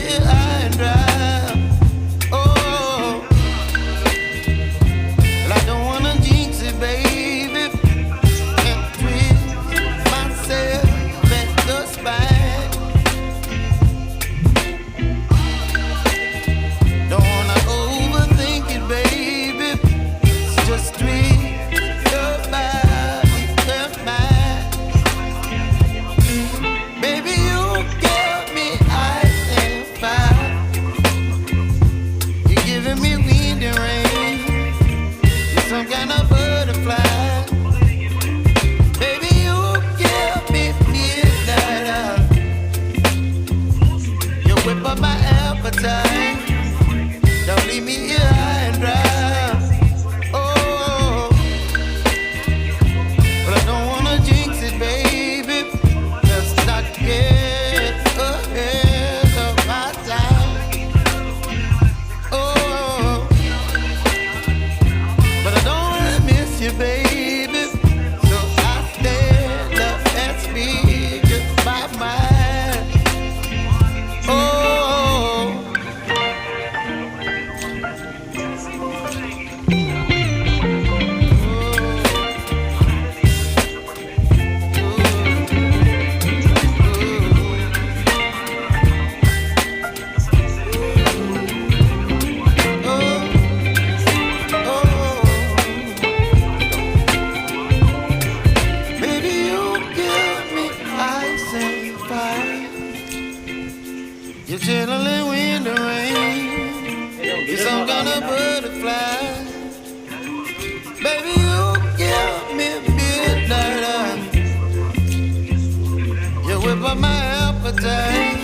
here high and dry. Oh, well, I don't wanna jinx it, baby, and twist myself at the spine. Don't wanna overthink it, baby. It's just twist your body and mine. Baby, you give me ice and fire. You're giving me wind and rain. You're some kind of butterfly. Baby, you give me midnight. You whip up my appetite. Don't leave me here high and dry. Oh, but I don't wanna jinx it, baby. Let's not get ahead of my time. Oh, but I don't wanna miss you, baby. So I stand up and speak just my mind. Oh. Baby, you give me ice and fire. You're chilling wind and rain. You're some kind of butterfly. Baby, you give me midnight. You whip up my appetite.